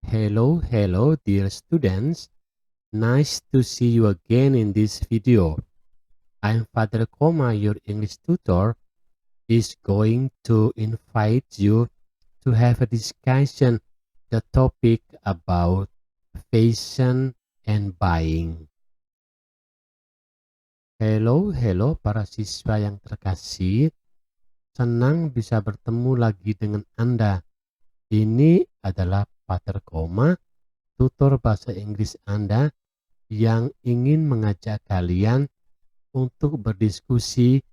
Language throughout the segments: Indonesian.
Hello dear students. Nice to see you again in this video. I'm Father Koma, your English tutor, is going to invite you to have a discussion the topic about fashion and buying. Hello para siswa yang terkasih. Senang bisa bertemu lagi dengan Anda. Ini adalah Father Koma, tutor bahasa Inggris Anda yang ingin mengajak kalian untuk berdiskusi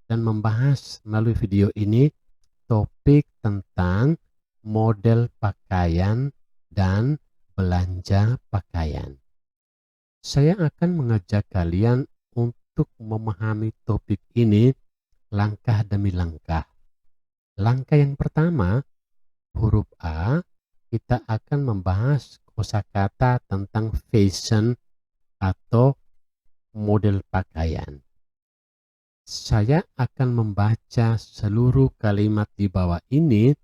dan membahas melalui video ini topik tentang model pakaian dan belanja pakaian. Saya akan mengajak kalian untuk memahami topik ini langkah demi langkah. Langkah yang pertama, huruf A, kita akan membahas kosakata tentang fashion atau model pakaian. Saya akan membaca seluruh kalimat di bawah ini,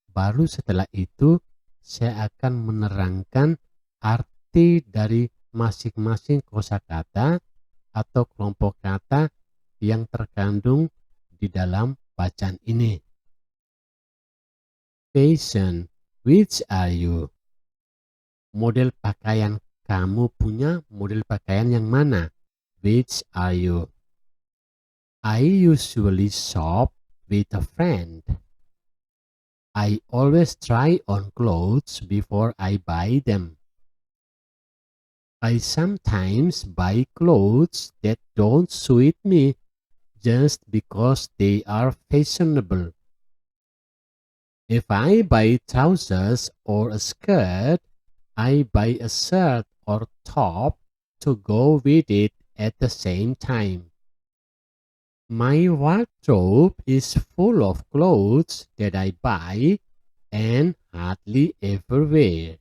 baru setelah itu saya akan menerangkan arti dari masing-masing kosakata atau kelompok kata yang terkandung di dalam bacaan ini. Fashion, which are you? Model pakaian kamu punya model pakaian yang mana? Which are you? I usually shop with a friend. I always try on clothes before I buy them. I sometimes buy clothes that don't suit me just because they are fashionable. If I buy trousers or a skirt, I buy a shirt or top to go with it at the same time. My wardrobe is full of clothes that I buy and hardly ever wear.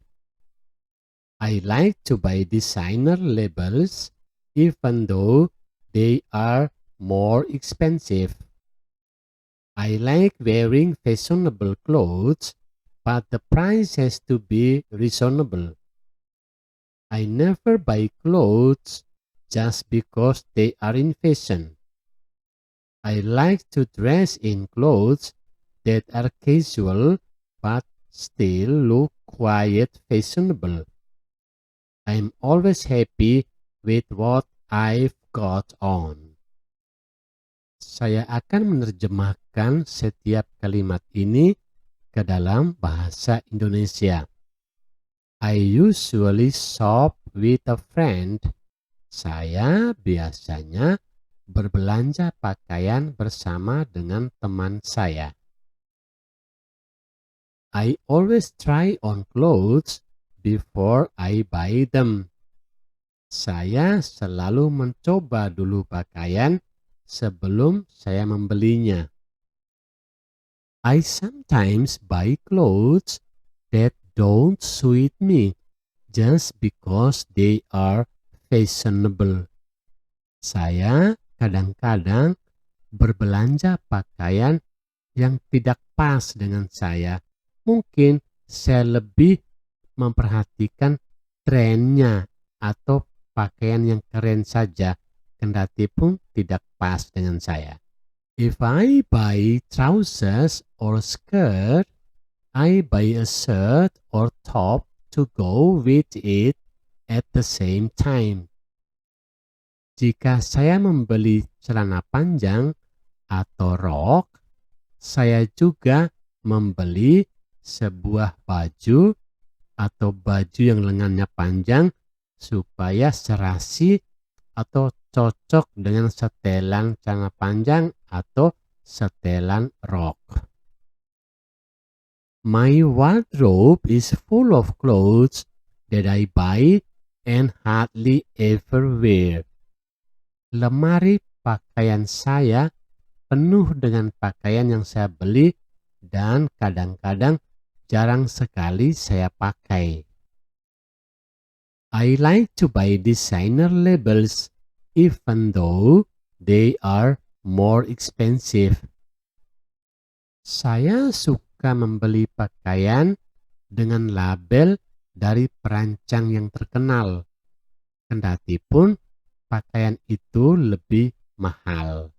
I like to buy designer labels even though they are more expensive. I like wearing fashionable clothes, but the price has to be reasonable. I never buy clothes just because they are in fashion. I like to dress in clothes that are casual but still look quite fashionable. I'm always happy with what I've got on. Saya akan menerjemahkan setiap kalimat ini ke dalam bahasa Indonesia. I usually shop with a friend. Saya biasanya berbelanja pakaian bersama dengan teman saya. I always try on clothes before I buy them. Saya selalu mencoba dulu pakaian sebelum saya membelinya. I sometimes buy clothes that don't suit me just because they are fashionable. Saya kadang-kadang berbelanja pakaian yang tidak pas dengan saya. Mungkin saya lebih memperhatikan trennya atau pakaian yang keren saja, kendati pun tidak pas dengan saya. If I buy trousers or skirt, I buy a shirt or top to go with it at the same time. Jika saya membeli celana panjang atau rok, saya juga membeli sebuah baju atau baju yang lengannya panjang supaya serasi atau cocok dengan setelan celana panjang atau setelan rok. My wardrobe is full of clothes that I buy and hardly ever wear. Lemari pakaian saya penuh dengan pakaian yang saya beli dan kadang-kadang jarang sekali saya pakai. I like to buy designer labels even though they are more expensive. Saya suka membeli pakaian dengan label dari perancang yang terkenal. Kendati pun pakaian itu lebih mahal.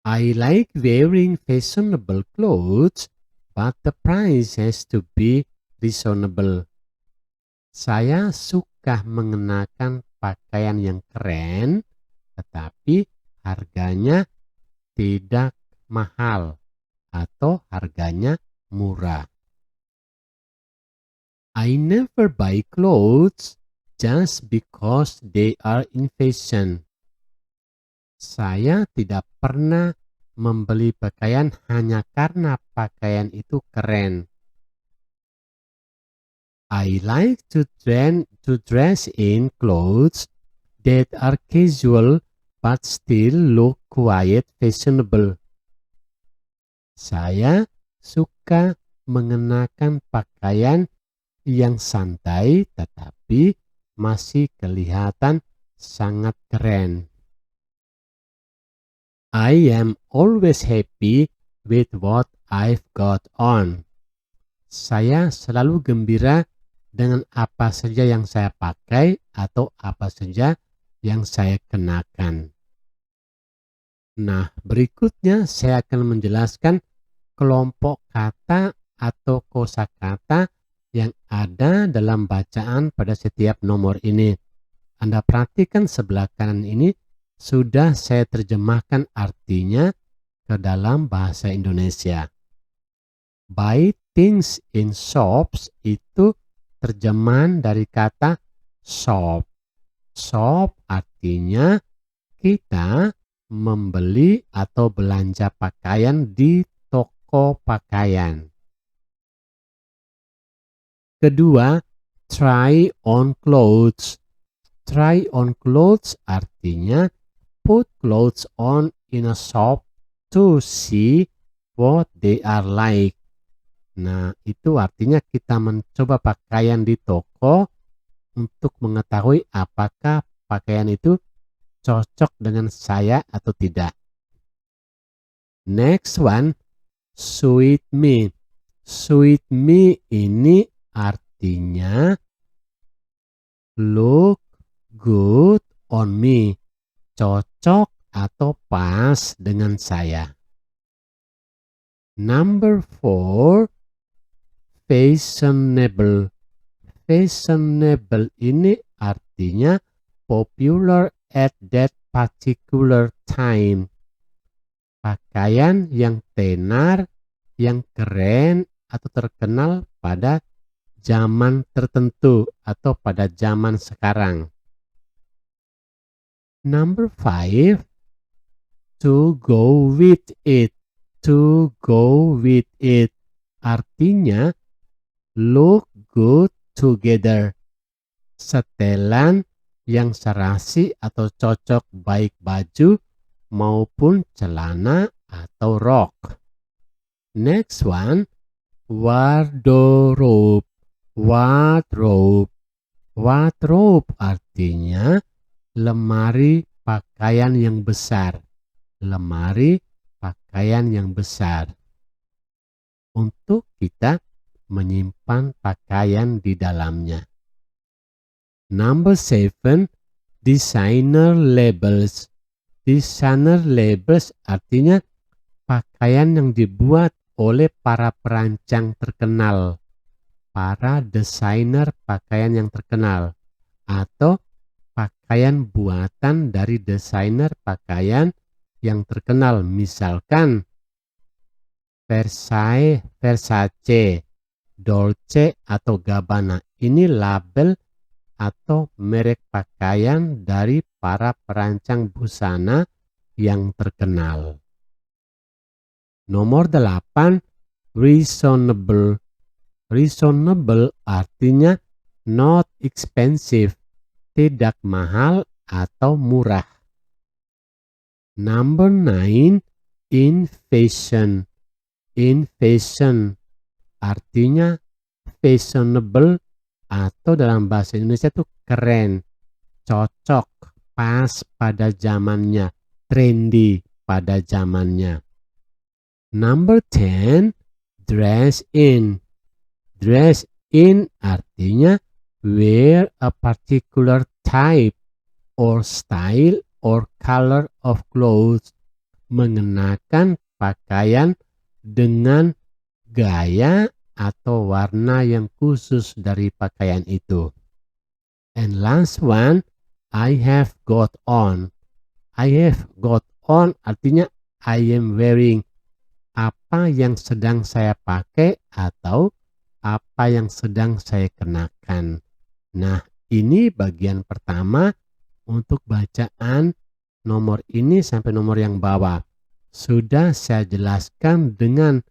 I like wearing fashionable clothes, but the price has to be reasonable. Saya suka mengenakan pakaian yang keren, tetapi harganya tidak mahal atau harganya murah. I never buy clothes just because they are in fashion. Saya tidak pernah membeli pakaian hanya karena pakaian itu keren. I like to dress in clothes that are casual but still look quite fashionable. Saya suka mengenakan pakaian yang santai tetapi masih kelihatan sangat keren. I am always happy with what I've got on. Saya selalu gembira dengan apa saja yang saya pakai atau apa saja yang saya kenakan. Nah, berikutnya saya akan menjelaskan kelompok kata atau kosakata yang ada dalam bacaan pada setiap nomor ini. Anda perhatikan sebelah kanan ini sudah saya terjemahkan artinya ke dalam bahasa Indonesia. Buy things in shops itu terjemahan dari kata shop. Shop artinya kita membeli atau belanja pakaian di toko pakaian. Kedua, try on clothes. Try on clothes artinya put clothes on in a shop to see what they are like. Nah, itu artinya kita mencoba pakaian di toko untuk mengetahui apakah pakaian itu cocok dengan saya atau tidak. Next one, suit me. Suit me ini artinya look good on me. Cocok atau pas dengan saya. Number 4, fashionable. Fashionable ini artinya popular at that particular time. Pakaian yang tenar, yang keren atau terkenal pada zaman tertentu atau pada zaman sekarang. Number 5, to go with it. To go with it artinya look good together. Setelan yang serasi atau cocok baik baju maupun celana atau rok. Next one, wardrobe. Wardrobe. Wardrobe artinya lemari pakaian yang besar. Lemari pakaian yang besar. Untuk kita menyimpan pakaian di dalamnya. Number 7, designer labels. Designer labels artinya pakaian yang dibuat oleh para perancang terkenal. Para desainer pakaian yang terkenal. Atau pakaian buatan dari desainer pakaian yang terkenal. Misalkan Versace, Dolce atau Gabbana. Ini label atau merek pakaian dari para perancang busana yang terkenal. Nomor 8, reasonable. Reasonable artinya not expensive, tidak mahal atau murah. Number 9, in fashion. In fashion artinya fashionable atau dalam bahasa Indonesia itu keren, cocok, pas pada zamannya, trendy pada zamannya. Number 10, dress in. Dress In artinya wear a particular type or style or color of clothes. Mengenakan pakaian dengan gaya atau warna yang khusus dari pakaian itu. And last one, I have got on. I have got on artinya I am wearing. Apa yang sedang saya pakai atau apa yang sedang saya kenakan. Nah, ini bagian pertama untuk bacaan nomor ini sampai nomor yang bawah. Sudah saya jelaskan dengan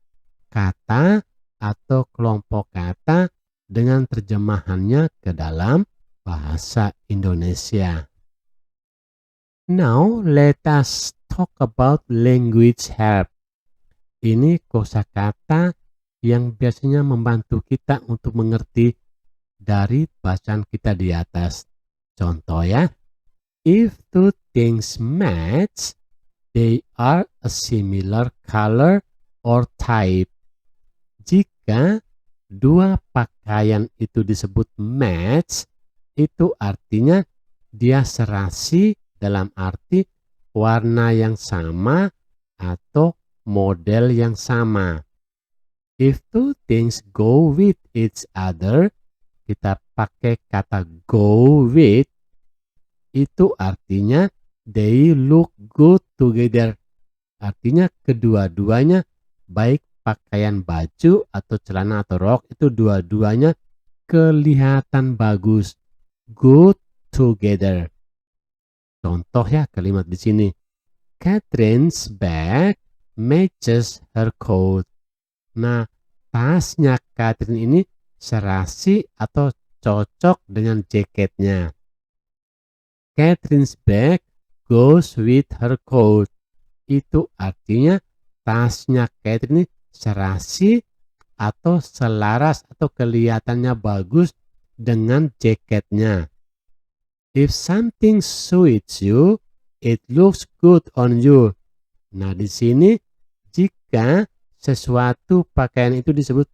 kata atau kelompok kata dengan terjemahannya ke dalam bahasa Indonesia. Now let us talk about language help. Ini kosakata yang biasanya membantu kita untuk mengerti dari bacaan kita di atas. Contoh ya, if two things match, they are a similar color or type. Jika dua pakaian itu disebut match, itu artinya dia serasi dalam arti warna yang sama atau model yang sama. If two things go with each other, kita pakai kata go with, itu artinya they look good together. Artinya kedua-duanya baik pakaian baju atau celana atau rok itu dua-duanya kelihatan bagus. Good together. Contoh ya kalimat di sini. Catherine's bag matches her coat. Nah, tasnya Catherine ini serasi atau cocok dengan jaketnya. Catherine's bag goes with her coat. Itu artinya tasnya Catherine serasi atau selaras atau kelihatannya bagus dengan jaketnya. If something suits you, it looks good on you. Nah, di sini jika sesuatu pakaian itu disebut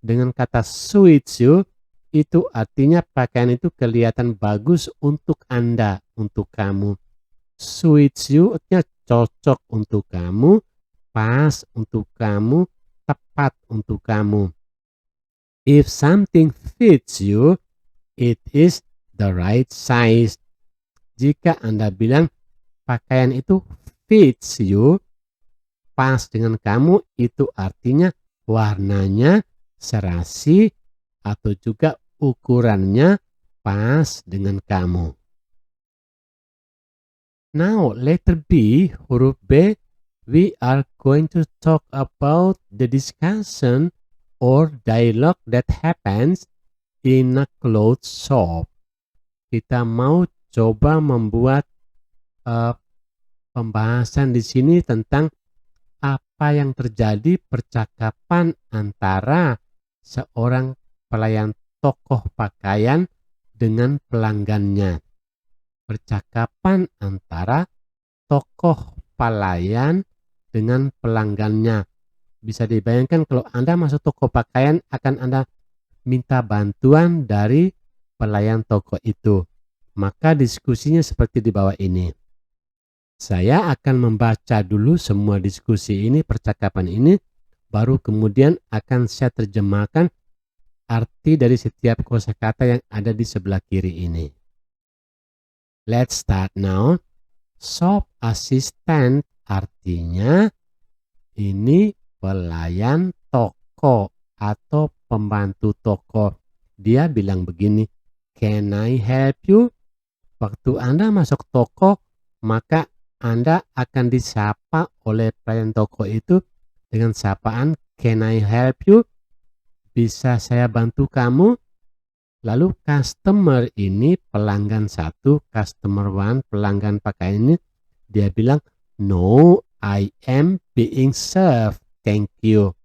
dengan kata suits you, itu artinya pakaian itu kelihatan bagus untuk Anda, untuk kamu. Suits you artinya cocok untuk kamu, pas untuk kamu, tepat untuk kamu. If something fits you, it is the right size. Jika Anda bilang pakaian itu fits you, pas dengan kamu, itu artinya warnanya serasi atau juga ukurannya pas dengan kamu. Now, letter B, huruf B, we are going to talk about the discussion or dialogue that happens in a clothes shop. Kita mau coba membuat pembahasan di sini tentang apa yang terjadi percakapan antara seorang pelayan toko pakaian dengan pelanggannya. Percakapan antara tokoh pelayan dengan pelanggannya. Bisa dibayangkan kalau Anda masuk toko pakaian akan Anda minta bantuan dari pelayan toko itu. Maka diskusinya seperti di bawah ini. Saya akan membaca dulu semua diskusi ini, percakapan ini, baru kemudian akan saya terjemahkan arti dari setiap kosakata yang ada di sebelah kiri ini. Let's start now. Shop assistant artinya ini pelayan toko atau pembantu toko. Dia bilang begini, can I help you? Waktu Anda masuk toko, maka Anda akan disapa oleh pelayan toko itu dengan sapaan can I help you? Bisa saya bantu kamu? Lalu customer ini pelanggan satu, customer one, pelanggan pakaian ini, dia bilang, no, I am being served, thank you.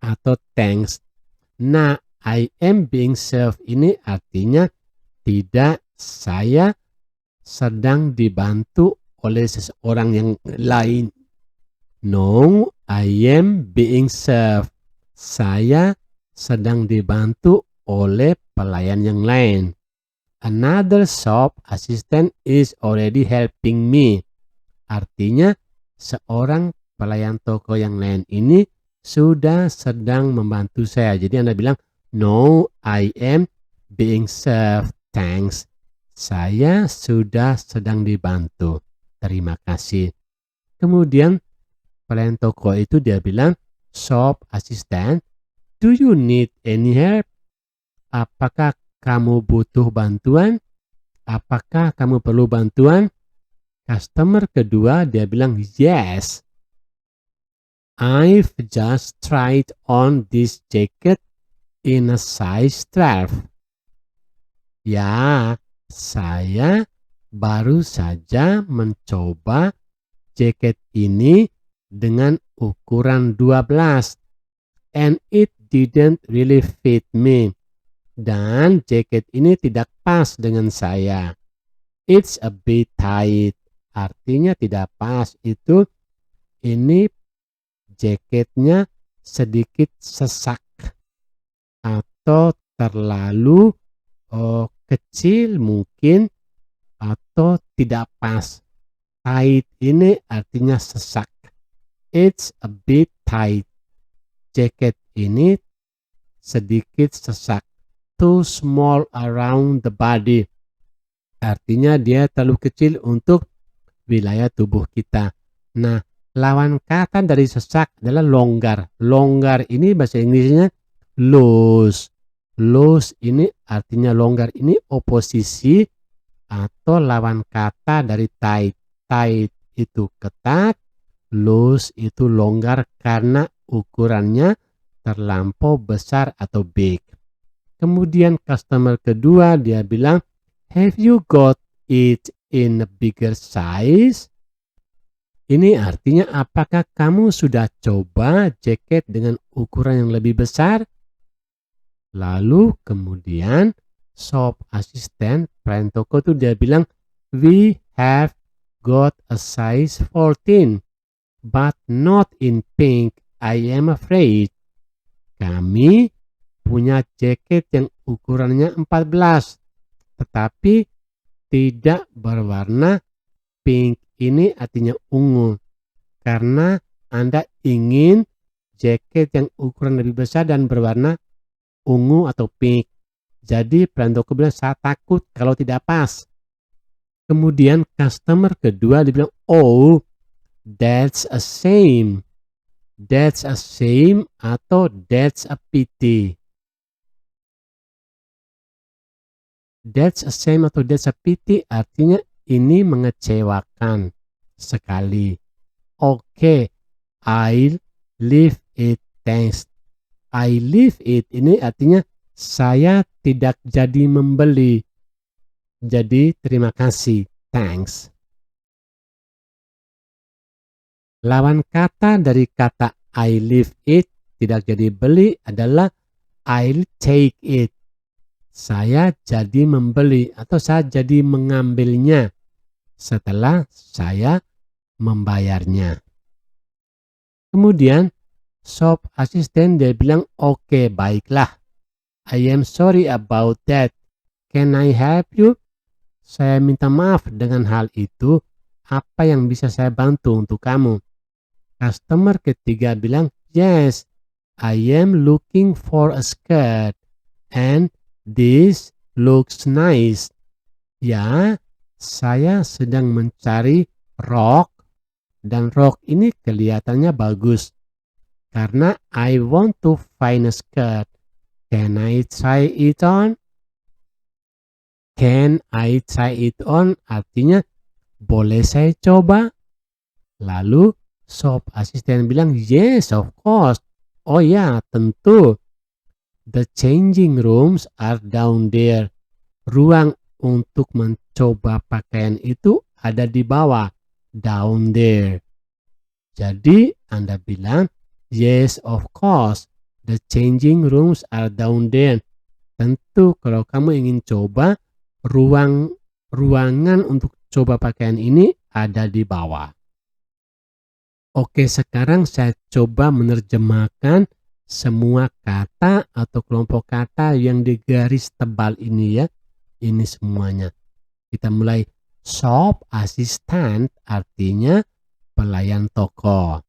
Atau thanks. Nah, I am being served ini artinya tidak, saya sedang dibantu oleh seseorang yang lain. No, I am being served. Saya sedang dibantu oleh pelayan yang lain. Another shop assistant is already helping me. Artinya seorang pelayan toko yang lain ini sudah sedang membantu saya. Jadi Anda bilang, no, I am being served. Thanks. Saya sudah sedang dibantu. Terima kasih. Kemudian pelayan toko itu dia bilang, shop assistant, do you need any help? Apakah kamu butuh bantuan? Apakah kamu perlu bantuan? Customer kedua dia bilang, yes. I've just tried on this jacket in a size 12. Ya, saya baru saja mencoba jaket ini dengan ukuran 12. And it didn't really fit me. Dan jaket ini tidak pas dengan saya. It's a bit tight. Artinya tidak pas. Ini jaketnya sedikit sesak atau terlalu kecil mungkin atau tidak pas. Tight ini artinya sesak. It's a bit tight. Jaket ini sedikit sesak. Too small around the body. Artinya dia terlalu kecil untuk wilayah tubuh kita. Nah, lawan kata dari sesak adalah longgar. Longgar ini bahasa Inggrisnya loose. Loose ini artinya longgar. Ini oposisi atau lawan kata dari tight. Tight itu ketat, loose itu longgar karena ukurannya terlampau besar atau big. Kemudian customer kedua dia bilang, have you got it in a bigger size? Ini artinya apakah kamu sudah coba jaket dengan ukuran yang lebih besar? Lalu kemudian shop assistant pelayan toko itu dia bilang, we have got a size 14 but not in pink, I am afraid. Kami punya jaket yang ukurannya 14 tetapi tidak berwarna pink. Ini artinya ungu karena Anda ingin jaket yang ukuran lebih besar dan berwarna ungu atau pink. Jadi pelayan toko bilang, saya takut kalau tidak pas. Kemudian customer kedua dibilang, oh, that's a shame. That's a shame atau that's a pity. That's a shame atau that's a pity artinya ini mengecewakan sekali. Oke, I'll leave it, thanks. I leave it ini artinya saya tidak jadi membeli. Jadi terima kasih, thanks. Lawan kata dari kata I leave it tidak jadi beli adalah I'll take it. Saya jadi membeli atau saya jadi mengambilnya setelah saya membayarnya. Kemudian shop assistant dia bilang, oke, baiklah. I am sorry about that. Can I help you? Saya minta maaf dengan hal itu. Apa yang bisa saya bantu untuk kamu? Customer ketiga bilang, yes, I am looking for a skirt and this looks nice. Ya, saya sedang mencari rok dan rok ini kelihatannya bagus. Karena I want to find a skirt. Can I try it on? Can I try it on? Artinya, boleh saya coba? Lalu shop assistant bilang, yes, of course. Oh ya, tentu. The changing rooms are down there. Ruang untuk mencoba pakaian itu ada di bawah. Down there. Jadi Anda bilang, yes, of course. The changing rooms are down there. Tentu kalau kamu ingin coba, ruangan untuk coba pakaian ini ada di bawah. Oke, sekarang saya coba menerjemahkan Semua kata atau kelompok kata yang di garis tebal ini ya, ini semuanya. Kita mulai. Shop assistant artinya pelayan toko.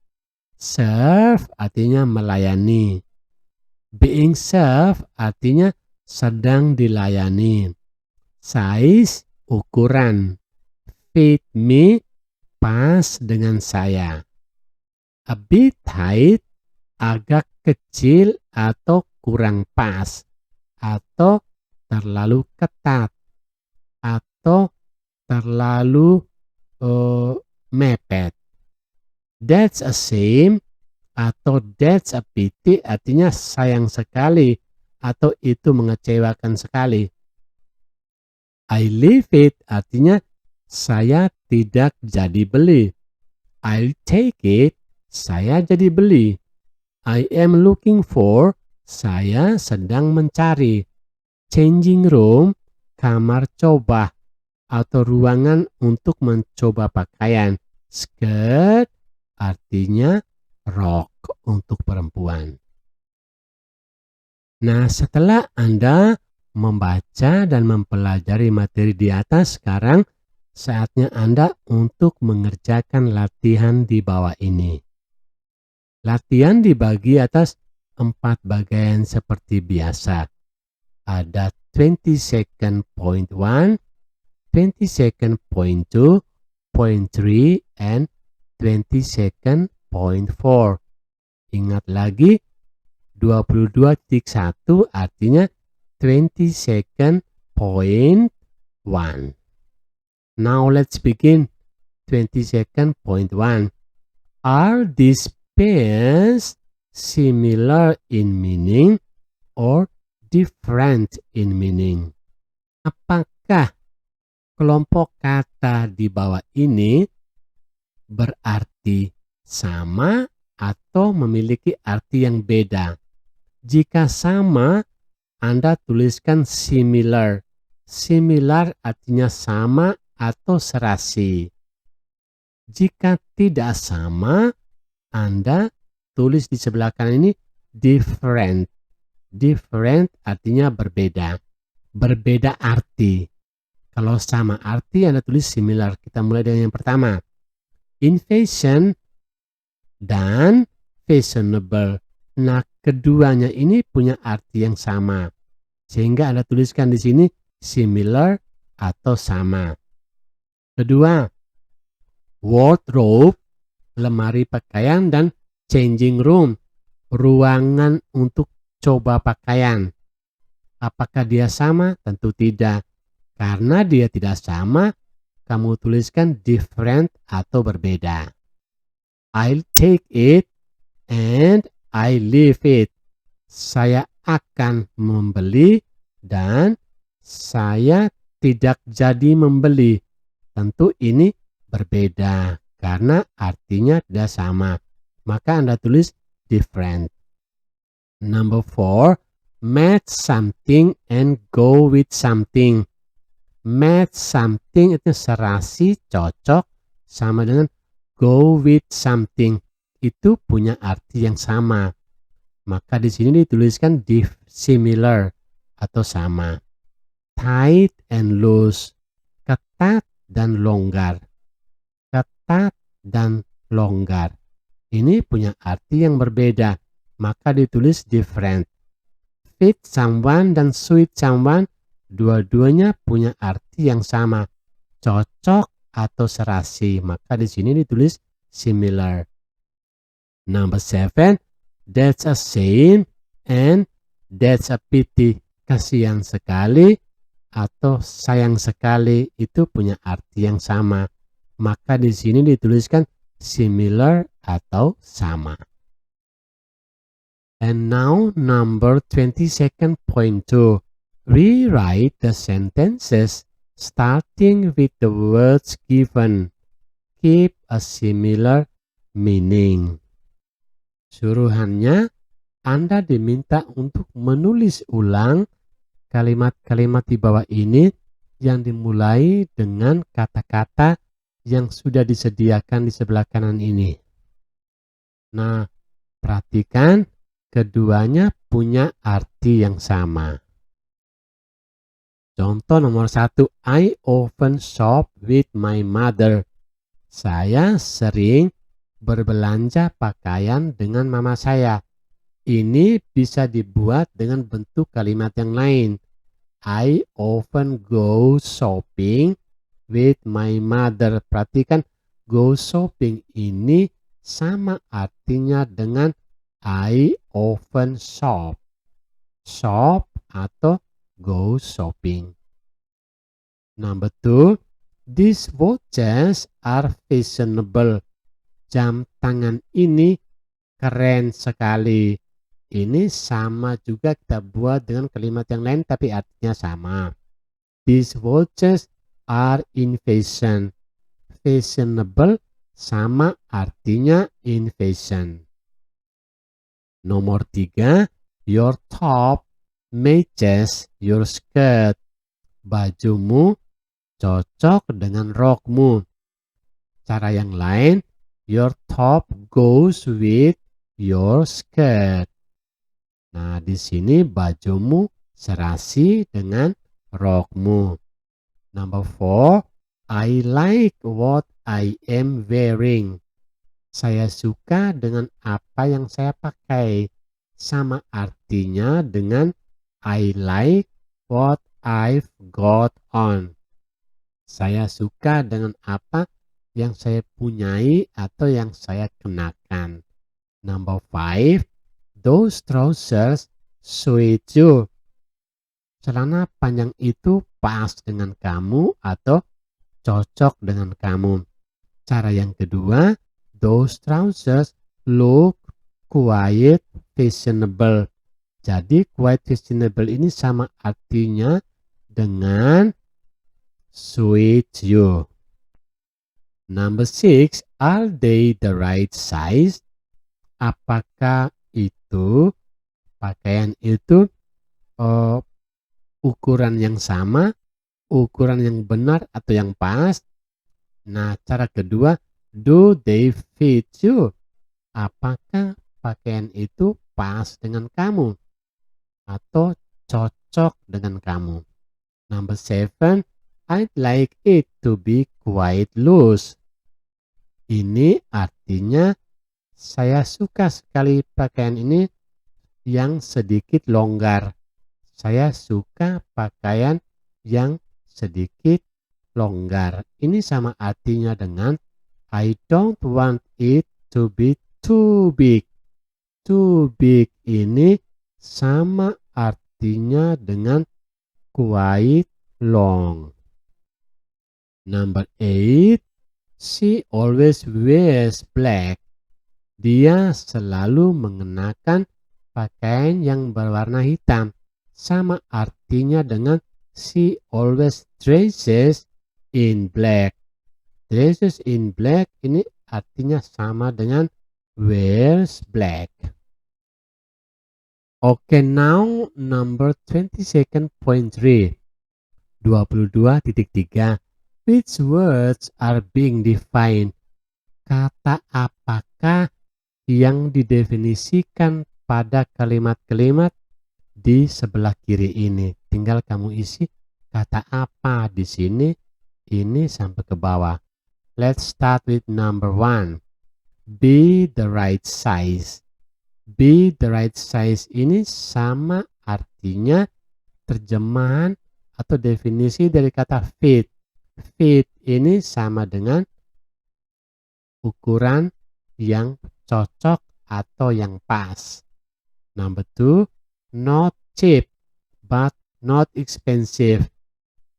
Serve artinya melayani. Being served artinya sedang dilayani. Size ukuran. Fit me pas dengan saya. A bit tight agak kecil atau kurang pas, atau terlalu ketat, atau terlalu mepet. That's a shame atau that's a pity artinya sayang sekali atau itu mengecewakan sekali. I leave it artinya saya tidak jadi beli. I'll take it, saya jadi beli. I am looking for, saya sedang mencari. Changing room, kamar coba atau ruangan untuk mencoba pakaian. Skirt artinya rok untuk perempuan. Nah, setelah Anda membaca dan mempelajari materi di atas, sekarang saatnya Anda untuk mengerjakan latihan di bawah ini. Latihan dibagi atas 4 bagian seperti biasa. Ada 20 second point 1, 20 second point 2, point 3, and 20 second point 4. Ingat lagi, 22.1 artinya 20 second point 1. Now let's begin. 20 second point 1. Are these pairs similar in meaning or different in meaning? Apakah kelompok kata di bawah ini berarti sama atau memiliki arti yang beda? Jika sama, Anda tuliskan similar. Similar artinya sama atau serasi. Jika tidak sama, Anda tulis di sebelah kanan ini different. Different artinya berbeda. Berbeda arti. Kalau sama arti Anda tulis similar. Kita mulai dengan yang pertama. In fashion dan fashionable. Nah, keduanya ini punya arti yang sama. Sehingga Anda tuliskan di sini similar atau sama. Kedua, wardrobe, lemari pakaian, dan changing room, ruangan untuk coba pakaian. Apakah dia sama? Tentu tidak. Karena dia tidak sama, kamu tuliskan different atau berbeda. I'll take it and I leave it. Saya akan membeli dan saya tidak jadi membeli. Tentu ini berbeda karena artinya tidak sama. Maka Anda tulis different. Number 4, match something and go with something. Match something itu serasi, cocok, sama dengan go with something. Itu punya arti yang sama. Maka di sini dituliskan similar atau sama. Tight and loose, ketat dan longgar. Ketat dan longgar. Ini punya arti yang berbeda. Maka ditulis different. Fit someone dan suit someone, dua-duanya punya arti yang sama. Cocok atau serasi. Maka di sini ditulis similar. Number 7, that's a shame and that's a pity. Kasihan sekali atau sayang sekali itu punya arti yang sama. Maka di sini dituliskan similar atau sama. And now number 22nd point 2. Rewrite the sentences starting with the words given. Keep a similar meaning. Suruhannya, Anda diminta untuk menulis ulang kalimat-kalimat di bawah ini yang dimulai dengan kata-kata yang sudah disediakan di sebelah kanan ini. Nah, perhatikan keduanya punya arti yang sama. Contoh nomor 1, I often shop with my mother. Saya sering berbelanja pakaian dengan mama saya. Ini bisa dibuat dengan bentuk kalimat yang lain. I often go shopping with my mother. Perhatikan, go shopping ini sama artinya dengan I often shop. Shop atau go shopping. Number 2, these watches are fashionable. Jam tangan ini keren sekali. Ini sama juga kita buat dengan kalimat yang lain tapi artinya sama. These watches are in fashion. Fashionable sama artinya in fashion. Nomor 3, your top matches your skirt. Bajumu cocok dengan rokmu. Cara yang lain, your top goes with your skirt. Nah, di sini bajumu serasi dengan rokmu. Number 4, I like what I am wearing. Saya suka dengan apa yang saya pakai. Sama artinya dengan I like what I've got on. Saya suka dengan apa yang saya punyai atau yang saya kenakan. Number 5, those trousers suit you. Celana panjang itu pas dengan kamu atau cocok dengan kamu. Cara yang kedua, those trousers look quite fashionable. Jadi quite fashionable ini sama artinya dengan suit you. Number 6, are they the right size? Apakah itu pakaian itu ukuran yang sama, ukuran yang benar atau yang pas? Nah, cara kedua, do they fit you? Apakah pakaian itu pas dengan kamu atau cocok dengan kamu? Number 7, I'd like it to be quite loose. Ini artinya saya suka sekali pakaian ini yang sedikit longgar. Saya suka pakaian yang sedikit longgar. Ini sama artinya dengan I don't want it to be too big. Too big ini sama artinya dengan quite long. Number 8, she always wears black. Dia selalu mengenakan pakaian yang berwarna hitam. Sama artinya dengan she always dresses in black. Dresses in black ini artinya sama dengan wears black. Okay, now number 22.3. 22.3. Which words are being defined? Kata apakah yang didefinisikan pada kalimat-kalimat di sebelah kiri ini? Tinggal kamu isi kata apa di sini, ini sampai ke bawah. Let's start with number 1. Be the right size. Be the right size ini sama artinya terjemahan atau definisi dari kata fit. Fit ini sama dengan ukuran yang cocok atau yang pas. Number 2, not cheap but not expensive.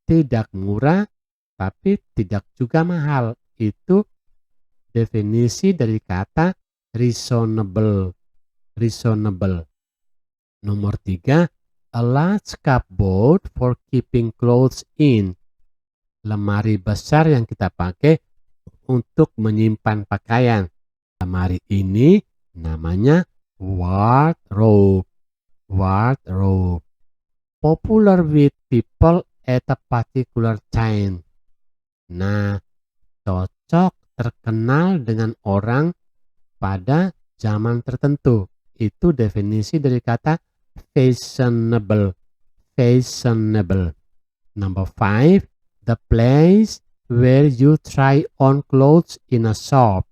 Tidak murah tapi tidak juga mahal. Itu definisi dari kata reasonable. Reasonable. Nomor 3, a large cupboard for keeping clothes in. Lemari besar yang kita pakai untuk menyimpan pakaian. Lemari ini namanya wardrobe. Wardrobe. Popular with people at a particular time. Nah, cocok terkenal dengan orang pada zaman tertentu. itu definisi dari kata fashionable. Fashionable. Number 5, the place where you try on clothes in a shop.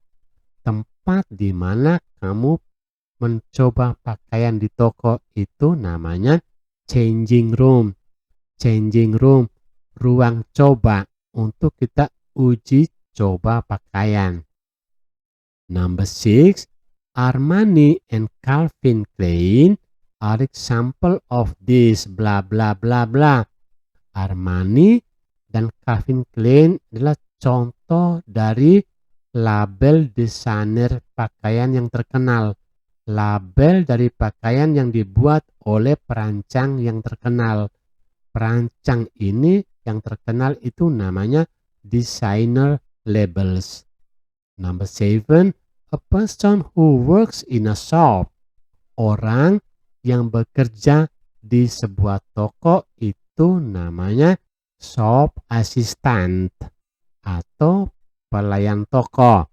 Tempat di mana kamu mencoba pakaian di toko itu namanya changing room. Changing room, ruang coba untuk kita uji coba pakaian. Number 6, Armani and Calvin Klein are example of this bla bla bla bla. Armani dan Calvin Klein adalah contoh dari label desainer pakaian yang terkenal. Label dari pakaian yang dibuat oleh perancang yang terkenal. Perancang ini yang terkenal itu namanya designer labels. Number 7, a person who works in a shop. Orang yang bekerja di sebuah toko itu namanya shop assistant atau pelayan toko.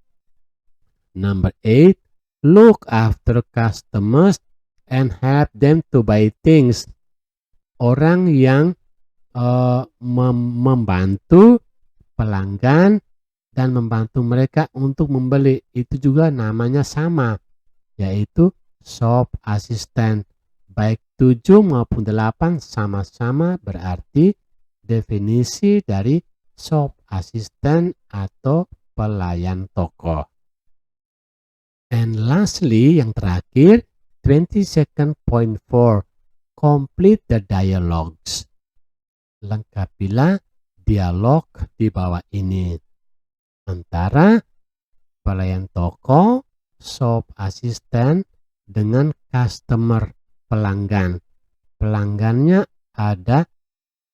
Number 8, look after customers and help them to buy things. Orang yang membantu pelanggan dan membantu mereka untuk membeli itu juga namanya sama, yaitu shop assistant. Baik 7 maupun 8 sama-sama berarti definisi dari shop assistant atau pelayan toko. And lastly, yang terakhir, 22nd.4, complete the dialogues. Lengkapilah dialog di bawah ini antara pelayan toko, shop assistant dengan customer, pelanggan. Pelanggannya ada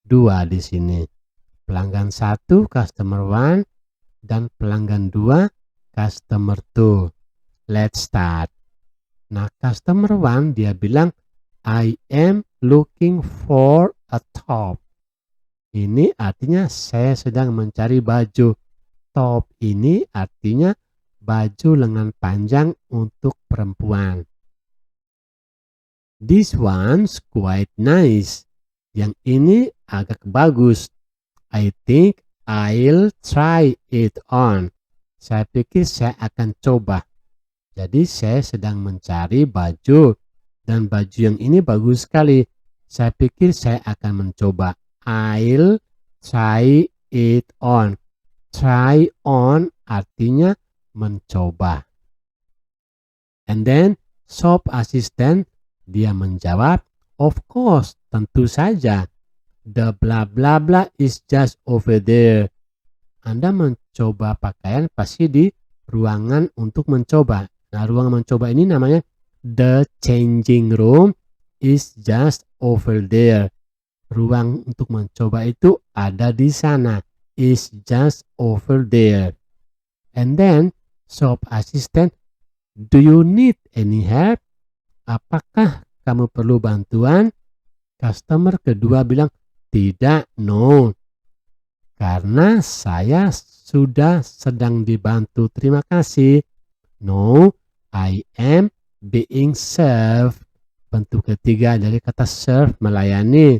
2 di sini. Pelanggan 1 customer 1 dan pelanggan 2 customer 2. Let's start. Nah, customer 1 dia bilang, I am looking for a top. Ini artinya saya sedang mencari baju. Top ini artinya baju lengan panjang untuk perempuan. This one's quite nice. Yang ini agak bagus. I think I'll try it on. Saya pikir saya akan coba. Jadi saya sedang mencari baju. Dan baju yang ini bagus sekali. Saya pikir saya akan mencoba. I'll try it on. Try on artinya mencoba. And then shop assistant dia menjawab, of course, tentu saja. The blah blah blah is just over there. Anda mencoba pakaian pasti di ruangan untuk mencoba. Nah, ruangan mencoba ini namanya the changing room is just over there. Ruang untuk mencoba itu ada di sana. Is just over there. And then shop assistant, do you need any help? Apakah kamu perlu bantuan? Customer kedua bilang, tidak, no. Karena saya sudah sedang dibantu, terima kasih. No, I am being served. Bentuk ketiga dari kata serve, melayani.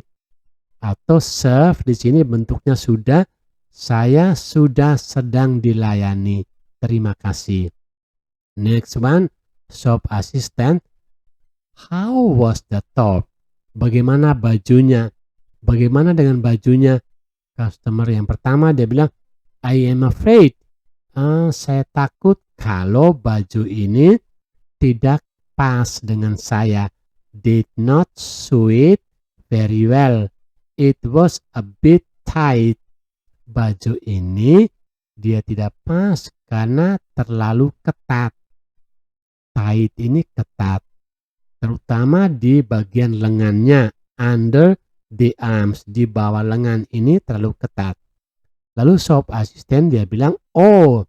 Atau serve di sini bentuknya sudah, saya sudah sedang dilayani. Terima kasih. Next one, shop assistant. How was the top? Bagaimana bajunya? Bagaimana dengan bajunya? Customer yang pertama dia bilang, I am afraid. Saya takut kalau baju ini tidak pas dengan saya. Did not suit very well. It was a bit tight. Baju ini dia tidak pas karena terlalu ketat. Tight ini ketat, terutama di bagian lengannya, under the arms, di bawah lengan ini terlalu ketat. Lalu shop assistant dia bilang, oh,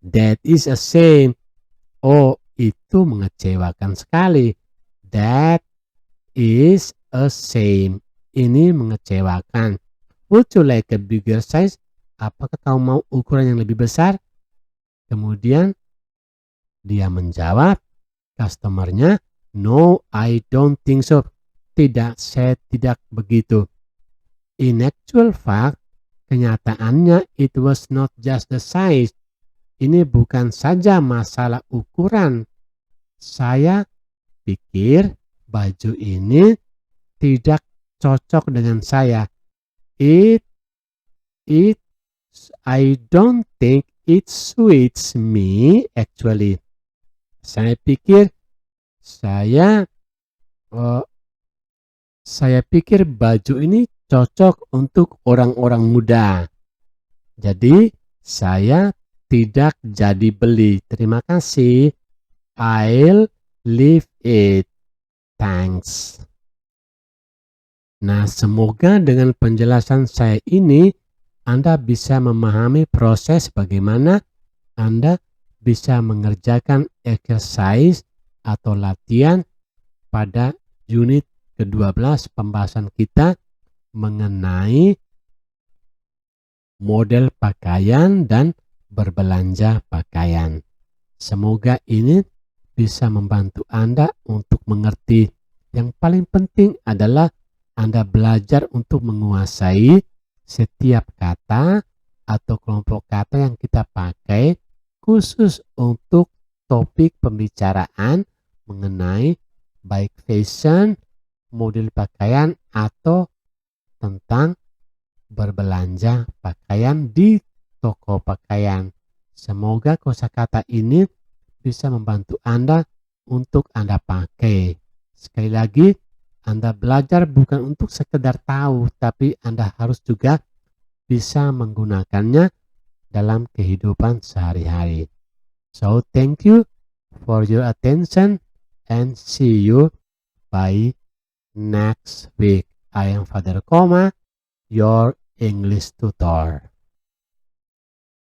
that is a shame. Oh, itu mengecewakan sekali. That is a shame. Ini mengecewakan. Would you like a bigger size? Apakah kamu mau ukuran yang lebih besar? Kemudian dia menjawab, Customer-nya, no, I don't think so. Tidak, saya tidak begitu. In actual fact, kenyataannya it was not just the size. Ini bukan saja masalah ukuran. Saya pikir baju ini tidak cocok dengan saya. I don't think it suits me actually. Saya pikir baju ini cocok untuk orang-orang muda. Jadi saya tidak jadi beli. Terima kasih. I'll leave it. Thanks. Nah, semoga dengan penjelasan saya ini Anda bisa memahami proses bagaimana Anda bisa mengerjakan exercise atau latihan pada unit ke-12 pembahasan kita mengenai model pakaian dan berbelanja pakaian. Semoga ini bisa membantu Anda untuk mengerti. Yang paling penting adalah Anda belajar untuk menguasai setiap kata atau kelompok kata yang kita pakai khusus untuk topik pembicaraan mengenai baik fashion, model pakaian, atau tentang berbelanja pakaian di toko pakaian. Semoga kosakata ini bisa membantu Anda untuk Anda pakai. Sekali lagi, Anda belajar bukan untuk sekedar tahu, tapi Anda harus juga bisa menggunakannya dalam kehidupan sehari-hari. So, thank you for your attention and see you by next week. I am Father Koma, your English tutor.